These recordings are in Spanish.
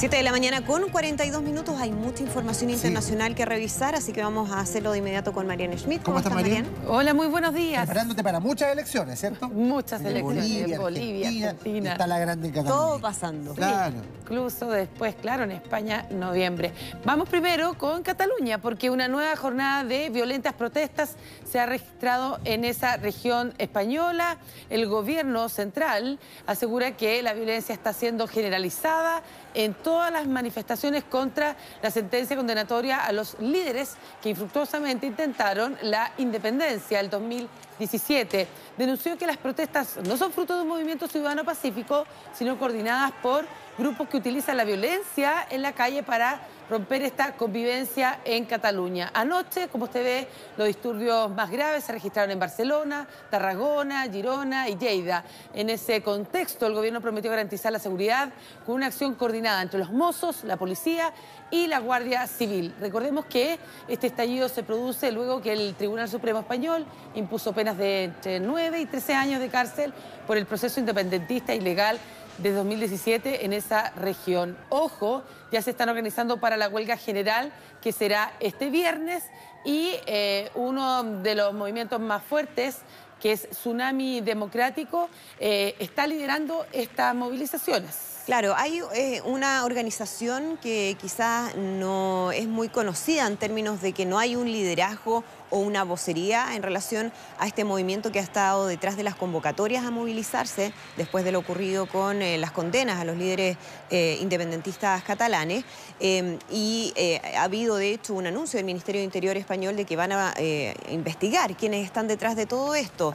7 de la mañana con 42 minutos. Hay mucha información internacional que revisar, así que vamos a hacerlo de inmediato con Mariana Schmidt. ¿Cómo estás, Mariana? Hola, muy buenos días. Preparándote para muchas elecciones, ¿cierto? Muchas elecciones. Bolivia, Argentina. Está la grande en Cataluña. Todo pasando. Claro. Sí, incluso después, claro, en España, noviembre. Vamos primero con Cataluña, porque una nueva jornada de violentas protestas se ha registrado en esa región española. El gobierno central asegura que la violencia está siendo generalizada en todas las manifestaciones contra la sentencia condenatoria a los líderes que infructuosamente intentaron la independencia el 2017. Denunció que las protestas no son fruto de un movimiento ciudadano pacífico, sino coordinadas por grupos que utilizan la violencia en la calle para romper esta convivencia en Cataluña. Anoche, como usted ve, los disturbios más graves se registraron en Barcelona, Tarragona, Girona y Lleida. En ese contexto, el gobierno prometió garantizar la seguridad con una acción coordinada entre los mozos, la policía y la Guardia Civil. Recordemos que este estallido se produce luego que el Tribunal Supremo Español impuso penas de entre 9 y 13 años de cárcel por el proceso independentista ilegal de 2017 en esa región. Ojo, ya se están organizando para la huelga general que será este viernes y uno de los movimientos más fuertes, que es Tsunami Democrático, está liderando estas movilizaciones. Claro, hay una organización que quizás no es muy conocida en términos de que no hay un liderazgo o una vocería en relación a este movimiento que ha estado detrás de las convocatorias a movilizarse después de lo ocurrido con las condenas a los líderes independentistas catalanes. Ha habido, de hecho, un anuncio del Ministerio de Interior español de que van a investigar quiénes están detrás de todo esto.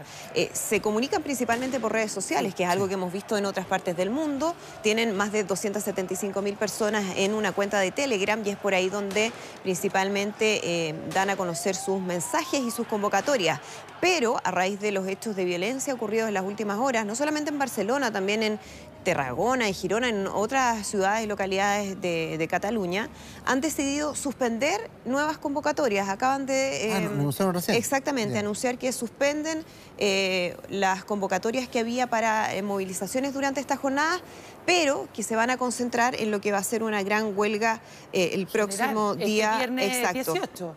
Se comunican principalmente por redes sociales, que es algo que hemos visto en otras partes del mundo. Tienen más de 275.000 personas en una cuenta de Telegram y es por ahí donde principalmente dan a conocer sus mensajes y sus convocatorias. Pero a raíz de los hechos de violencia ocurridos en las últimas horas, no solamente en Barcelona, también en Tarragona y Girona, en otras ciudades y localidades de Cataluña, han decidido suspender nuevas convocatorias. Acaban de anunciar que suspenden las convocatorias que había para movilizaciones durante esta jornada, pero que se van a concentrar en lo que va a ser una gran huelga el próximo día. Viernes 18.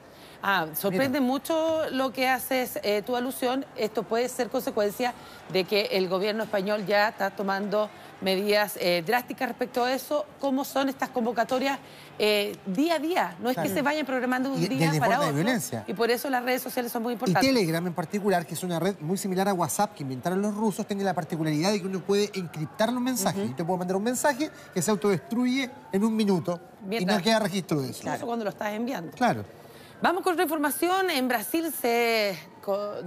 Sorprende mucho lo que haces tu alusión. Esto puede ser consecuencia de que el gobierno español ya está tomando medidas drásticas respecto a eso. ¿Cómo son estas convocatorias día a día? No es que se vayan programando de un día para otro. Violencia. Y por eso las redes sociales son muy importantes. Y Telegram en particular, que es una red muy similar a WhatsApp que inventaron los rusos, tiene la particularidad de que uno puede encriptar los mensajes. Y te puedo mandar un mensaje que se autodestruye en un minuto y no queda registro de eso. Claro, cuando lo estás enviando. Claro. Vamos con otra información. En Brasil se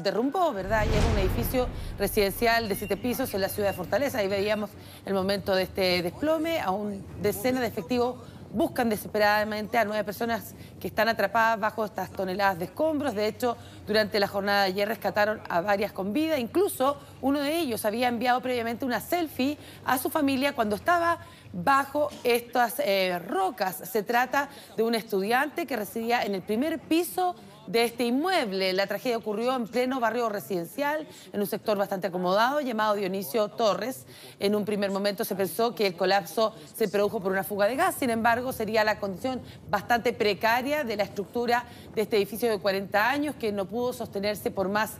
derrumbó, ¿verdad? Y es un edificio residencial de 7 pisos en la ciudad de Fortaleza. Ahí veíamos el momento de este desplome. Aún decenas de efectivos buscan desesperadamente a 9 personas que están atrapadas bajo estas toneladas de escombros. De hecho, durante la jornada de ayer rescataron a varias con vida. Incluso uno de ellos había enviado previamente una selfie a su familia cuando estaba bajo estas rocas. Se trata de un estudiante que residía en el primer piso de este inmueble. La tragedia ocurrió en pleno barrio residencial, en un sector bastante acomodado llamado Dionisio Torres. En un primer momento se pensó que el colapso se produjo por una fuga de gas. Sin embargo, sería la condición bastante precaria de la estructura de este edificio de 40 años que no pudo sostenerse por más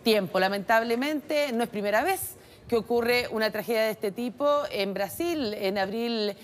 tiempo. Lamentablemente, no es primera vez que ocurre una tragedia de este tipo en Brasil. En abril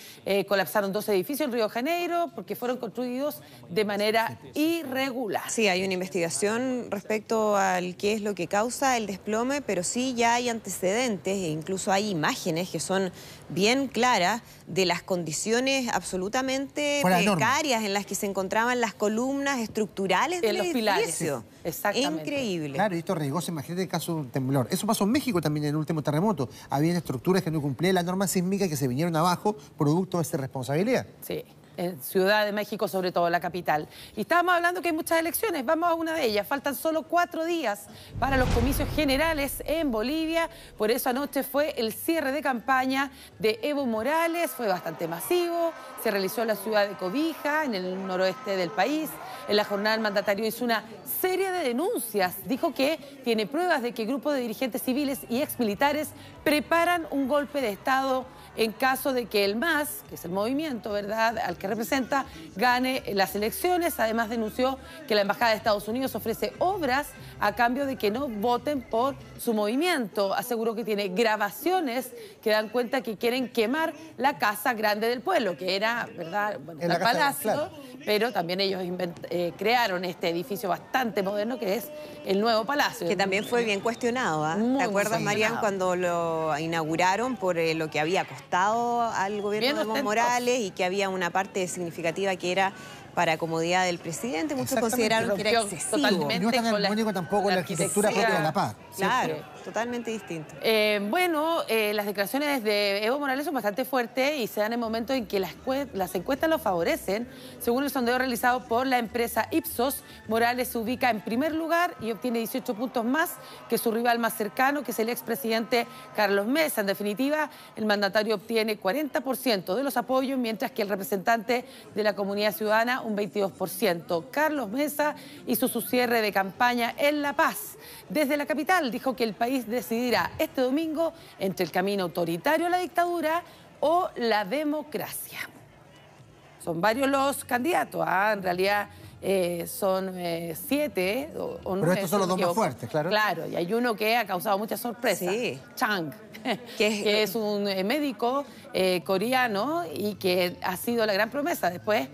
colapsaron 2 edificios en Río de Janeiro porque fueron construidos de manera irregular. Sí, hay una investigación respecto al qué es lo que causa el desplome, pero sí ya hay antecedentes e incluso hay imágenes que son bien claras de las condiciones absolutamente precarias en las que se encontraban las columnas estructurales del edificio. Pilares, exactamente. Increíble. Claro, y esto riesgoso, imagínate el caso de un temblor. Eso pasó en México también en el último terremoto. Habían estructuras que no cumplían la norma sísmica que se vinieron abajo producto de esa irresponsabilidad. Sí. En Ciudad de México, sobre todo la capital. Y estábamos hablando que hay muchas elecciones, vamos a una de ellas. Faltan solo 4 días para los comicios generales en Bolivia. Por eso anoche fue el cierre de campaña de Evo Morales, fue bastante masivo. se realizó en la ciudad de Cobija, en el noroeste del país. En la jornada el mandatario hizo una serie de denuncias. Dijo que tiene pruebas de que grupos de dirigentes civiles y exmilitares preparan un golpe de Estado en caso de que el MAS, que es el movimiento, ¿verdad?, al que representa, gane las elecciones. Además denunció que la Embajada de Estados Unidos ofrece obras a cambio de que no voten por su movimiento. Aseguró que tiene grabaciones que dan cuenta que quieren quemar la Casa Grande del Pueblo, que era, ¿verdad?, bueno, el palacio, claro. Pero también ellos crearon este edificio bastante moderno que es el nuevo palacio. Que también fue bien cuestionado, ¿eh? ¿Te acuerdas, Marian, cuando lo inauguraron por lo que había costado al gobierno de Evo Morales y que había una parte significativa que era para comodidad del presidente? Muchos consideraron que era excesivo. Totalmente no es tan armónico tampoco la arquitectura propia de La Paz. Claro, totalmente distinto. Las declaraciones de Evo Morales son bastante fuertes y se dan en momentos en que las encuestas lo favorecen. Según el sondeo realizado por la empresa Ipsos, Morales se ubica en primer lugar y obtiene 18 puntos más que su rival más cercano, que es el expresidente Carlos Mesa. En definitiva, el mandatario obtiene 40% de los apoyos, mientras que el representante de la comunidad ciudadana un 22%. Carlos Mesa hizo su cierre de campaña en La Paz. Desde la capital dijo que el país decidirá este domingo entre el camino autoritario a la dictadura o la democracia. Son varios los candidatos, en realidad son 7 o 9. Pero estos son los dos más fuertes, claro. Claro, y hay uno que ha causado mucha sorpresa. Sí. Chang, que es un médico coreano y que ha sido la gran promesa. Después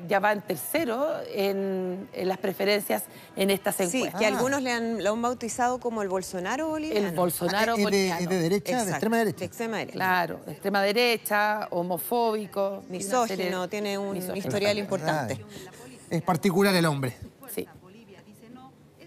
ya va en tercero en las preferencias en estas encuestas. Sí, que algunos lo han bautizado como el Bolsonaro boliviano. El Bolsonaro boliviano. ¿Es de derecha? Exacto. ¿De extrema derecha? De extrema derecha. Claro, de extrema derecha, homofóbico. Misógino, tiene un historial importante. Es particular el hombre. Sí.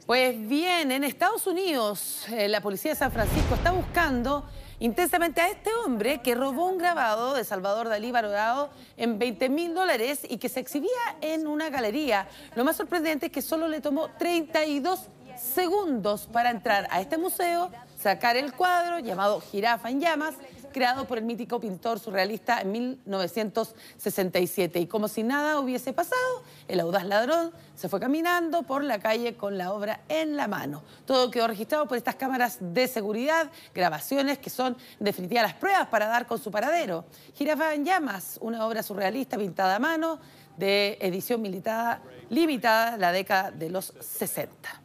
Pues bien, en Estados Unidos, la policía de San Francisco está buscando intensamente a este hombre que robó un grabado de Salvador Dalí valorado en $20.000 y que se exhibía en una galería. Lo más sorprendente es que solo le tomó 32 segundos para entrar a este museo, sacar el cuadro llamado Jirafa en Llamas, creado por el mítico pintor surrealista en 1967. Y como si nada hubiese pasado, el audaz ladrón se fue caminando por la calle con la obra en la mano. Todo quedó registrado por estas cámaras de seguridad, grabaciones que son, en definitiva, las pruebas para dar con su paradero. Jirafa en Llamas, una obra surrealista pintada a mano de edición limitada, la década de los 60.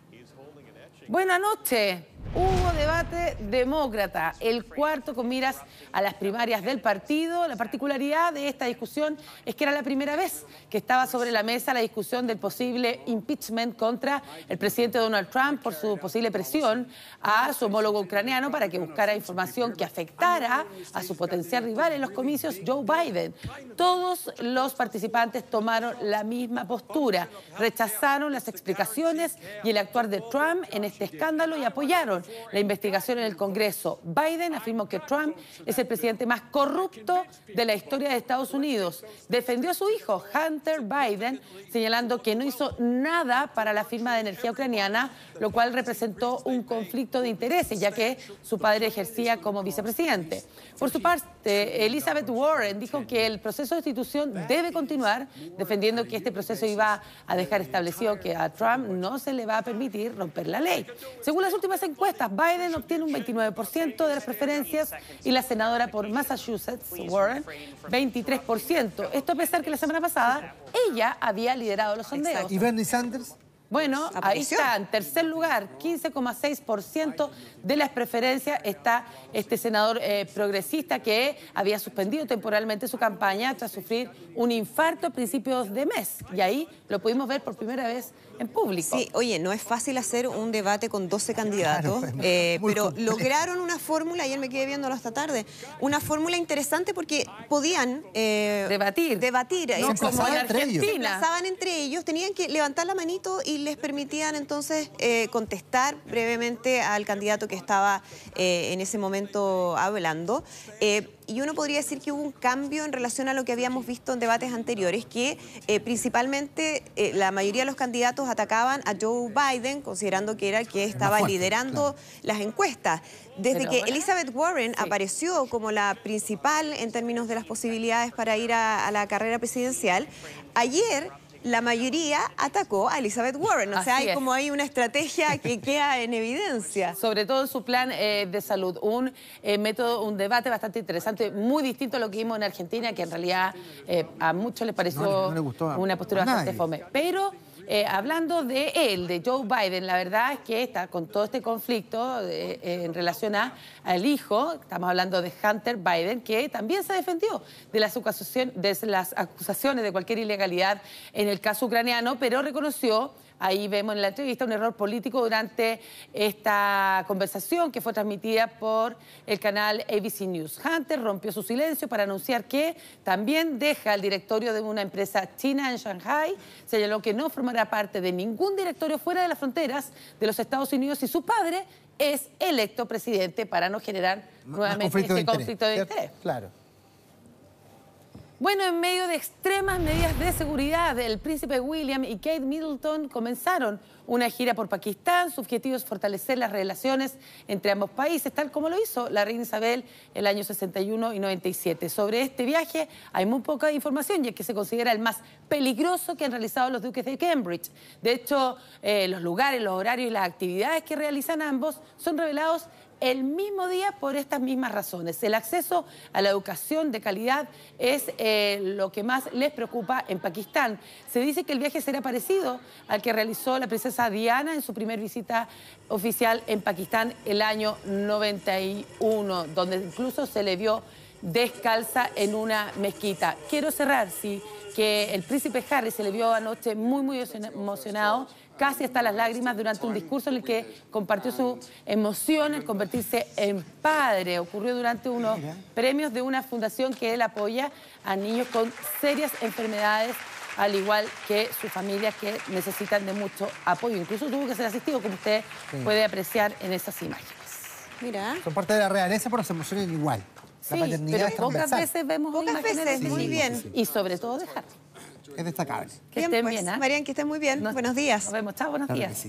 Buenas noches. Hubo debate demócrata, el cuarto con miras a las primarias del partido. La particularidad de esta discusión es que era la primera vez que estaba sobre la mesa la discusión del posible impeachment contra el presidente Donald Trump por su posible presión a su homólogo ucraniano para que buscara información que afectara a su potencial rival en los comicios, Joe Biden. Todos los participantes tomaron la misma postura, rechazaron las explicaciones y el actuar de Trump en este escándalo y apoyaron la investigación en el Congreso. Biden afirmó que Trump es el presidente más corrupto de la historia de Estados Unidos. Defendió a su hijo, Hunter Biden, señalando que no hizo nada para la firma de energía ucraniana, lo cual representó un conflicto de intereses, ya que su padre ejercía como vicepresidente. Por su parte, Elizabeth Warren dijo que el proceso de destitución debe continuar, defendiendo que este proceso iba a dejar establecido que a Trump no se le va a permitir romper la ley. Según las últimas encuestas, Biden obtiene un 29% de las preferencias y la senadora por Massachusetts, Warren, 23%. Esto a pesar que la semana pasada ella había liderado los sondeos. Exacto. ¿Y Bernie Sanders? Bueno, ahí está, en tercer lugar, 15,6% de las preferencias está este senador progresista que había suspendido temporalmente su campaña tras sufrir un infarto a principios de mes. Y ahí lo pudimos ver por primera vez en público. Sí, oye, no es fácil hacer un debate con 12 candidatos, pero lograron una fórmula, ayer me quedé viéndolo hasta tarde, una fórmula interesante porque podían debatir. No, como en Argentina. Se emplazaban entre ellos, tenían que levantar la manito y les permitían entonces contestar brevemente al candidato que estaba en ese momento hablando. Y uno podría decir que hubo un cambio en relación a lo que habíamos visto en debates anteriores, que principalmente la mayoría de los candidatos atacaban a Joe Biden, considerando que era el que estaba fuerte, liderando las encuestas. Desde que Elizabeth Warren apareció como la principal en términos de las posibilidades para ir a la carrera presidencial, ayer la mayoría atacó a Elizabeth Warren. O sea, hay como ahí una estrategia que queda en evidencia. Sobre todo en su plan de salud. Un método, un debate bastante interesante, muy distinto a lo que vimos en Argentina, que en realidad a muchos les pareció una postura bastante fome. Pero hablando de él, de Joe Biden, la verdad es que está con todo este conflicto en relación al hijo, estamos hablando de Hunter Biden, que también se defendió de las acusaciones de cualquier ilegalidad en el caso ucraniano, pero reconoció, ahí vemos en la entrevista, un error político durante esta conversación que fue transmitida por el canal ABC News. Hunter rompió su silencio para anunciar que también deja el directorio de una empresa china en Shanghai. Señaló que no formará parte de ningún directorio fuera de las fronteras de los Estados Unidos y su padre es electo presidente para no generar nuevamente este conflicto de interés. Claro. Bueno, en medio de extremas medidas de seguridad, el príncipe William y Kate Middleton comenzaron una gira por Pakistán. Su objetivo es fortalecer las relaciones entre ambos países, tal como lo hizo la reina Isabel en el año 61 y 97. Sobre este viaje hay muy poca información, ya que se considera el más peligroso que han realizado los duques de Cambridge. De hecho, los lugares, los horarios y las actividades que realizan ambos son revelados el mismo día por estas mismas razones. El acceso a la educación de calidad es lo que más les preocupa en Pakistán. Se dice que el viaje será parecido al que realizó la princesa Diana en su primera visita oficial en Pakistán el año 91, donde incluso se le vio descalza en una mezquita. Quiero cerrar, que el príncipe Harry se le vio anoche muy emocionado, casi hasta las lágrimas, durante un discurso en el que compartió su emoción en convertirse en padre. Ocurrió durante unos premios de una fundación que él apoya a niños con serias enfermedades, al igual que sus familias que necesitan de mucho apoyo. Incluso tuvo que ser asistido, como usted puede apreciar en esas imágenes. Mira. Son parte de la realeza, pero se emocionan igual. Sí, pero pocas veces vemos imágenes muy bien. Y sobre todo de Harry. Es destacable. Que estén bien, Marian, que estén muy bien. Buenos días. Nos vemos. Chao, buenos días.